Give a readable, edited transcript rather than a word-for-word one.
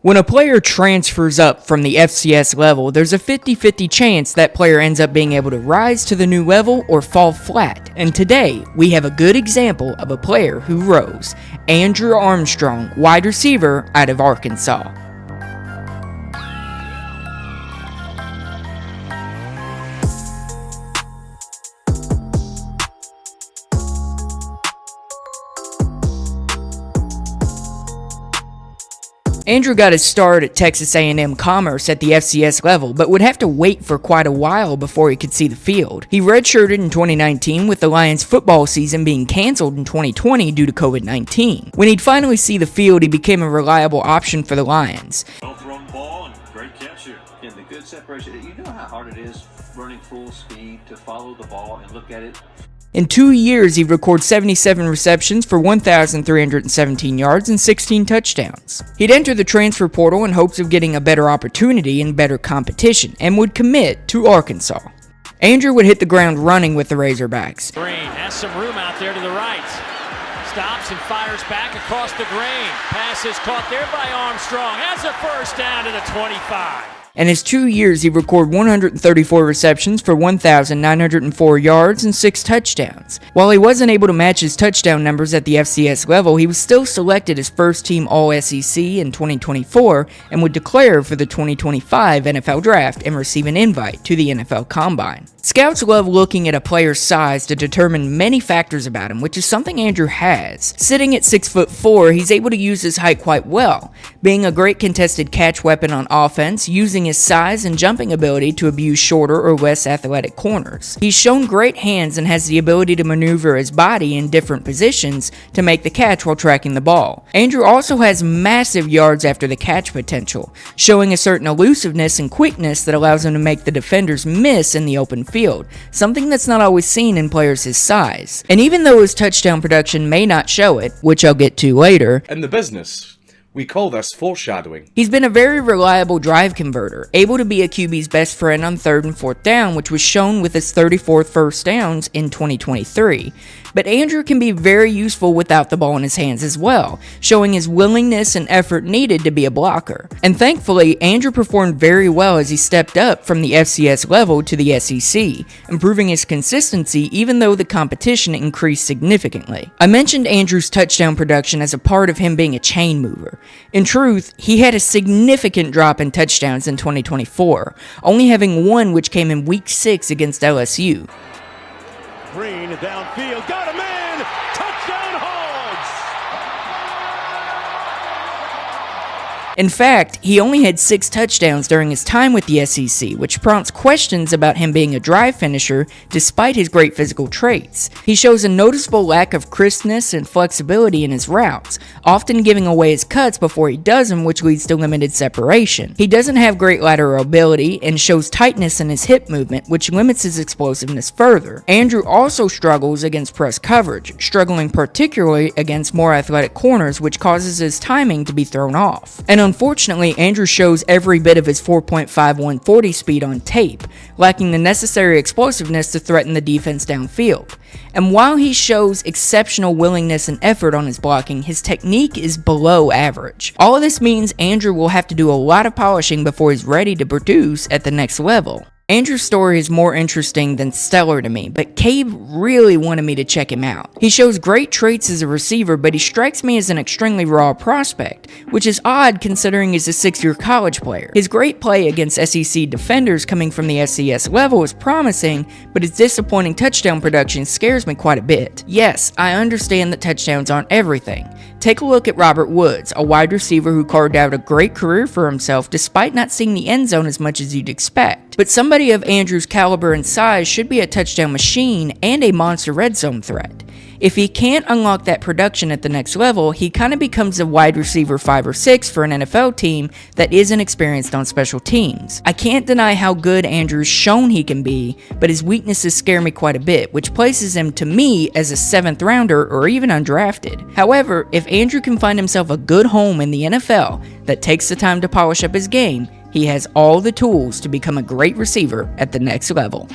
When a player transfers up from the FCS level, there's a 50-50 chance that player ends up being able to rise to the new level or fall flat. And today, we have a good example of a player who rose. Andrew Armstrong, wide receiver out of Arkansas. Andrew got his start at Texas A&M Commerce at the FCS level, but would have to wait for quite a while before he could see the field. He redshirted in 2019 with the Lions football season being canceled in 2020 due to COVID-19. When he'd finally see the field, he became a reliable option for the Lions. Well-thrown ball and great catch here. And the good separation. You know how hard it is running full speed to follow the ball and look at it? In 2 years, he recorded 77 receptions for 1,317 yards and 16 touchdowns. He'd enter the transfer portal in hopes of getting a better opportunity and better competition, and would commit to Arkansas. Andrew would hit the ground running with the Razorbacks. Green has some room out there to the right. Stops and fires back across the grain. Pass is caught there by Armstrong. Has a first down to the 25. In his 2 years, he recorded 134 receptions for 1,904 yards and 6 touchdowns. While he wasn't able to match his touchdown numbers at the FCS level, he was still selected as first-team All-SEC in 2024 and would declare for the 2025 NFL Draft and receive an invite to the NFL Combine. Scouts love looking at a player's size to determine many factors about him, which is something Andrew has. Sitting at 6'4", he's able to use his height quite well, being a great contested catch weapon on offense, using his size and jumping ability to abuse shorter or less athletic corners. He's shown great hands and has the ability to maneuver his body in different positions to make the catch while tracking the ball. Andrew also has massive yards after the catch potential, showing a certain elusiveness and quickness that allows him to make the defenders miss in the open field, something that's not always seen in players his size. And even though his touchdown production may not show it, which I'll get to later, in the business, we call this foreshadowing. He's been a very reliable drive converter, able to be a QB's best friend on 3rd and 4th down, which was shown with his 34th first downs in 2023. But Andrew can be very useful without the ball in his hands as well, showing his willingness and effort needed to be a blocker. And thankfully, Andrew performed very well as he stepped up from the FCS level to the SEC, improving his consistency even though the competition increased significantly. I mentioned Andrew's touchdown production as a part of him being a chain mover. In truth, he had a significant drop in touchdowns in 2024, only having one which came in Week 6 against LSU. Green downfield, got a man! Touchdown Hogs! In fact, he only had 6 touchdowns during his time with the SEC, which prompts questions about him being a drive finisher despite his great physical traits. He shows a noticeable lack of crispness and flexibility in his routes, often giving away his cuts before he does them, which leads to limited separation. He doesn't have great lateral ability and shows tightness in his hip movement, which limits his explosiveness further. Andrew also struggles against press coverage, struggling particularly against more athletic corners, which causes his timing to be thrown off. And unfortunately, Andrew shows every bit of his 4.51 40 speed on tape, lacking the necessary explosiveness to threaten the defense downfield. And while he shows exceptional willingness and effort on his blocking, his technique is below average. All of this means Andrew will have to do a lot of polishing before he's ready to produce at the next level. Andrew's story is more interesting than stellar to me, but Cabe really wanted me to check him out. He shows great traits as a receiver, but he strikes me as an extremely raw prospect, which is odd considering he's a 6-year college player. His great play against SEC defenders coming from the FCS level is promising, but his disappointing touchdown production scares me quite a bit. Yes, I understand that touchdowns aren't everything. Take a look at Robert Woods, a wide receiver who carved out a great career for himself despite not seeing the end zone as much as you'd expect. But somebody of Andrew's caliber and size should be a touchdown machine and a monster red zone threat. If he can't unlock that production at the next level, he kind of becomes a wide receiver 5 or 6 for an NFL team that isn't experienced on special teams. I can't deny how good Andrew's shown he can be, but his weaknesses scare me quite a bit, which places him to me as a 7th rounder or even undrafted. However, if Andrew can find himself a good home in the NFL that takes the time to polish up his game, he has all the tools to become a great receiver at the next level.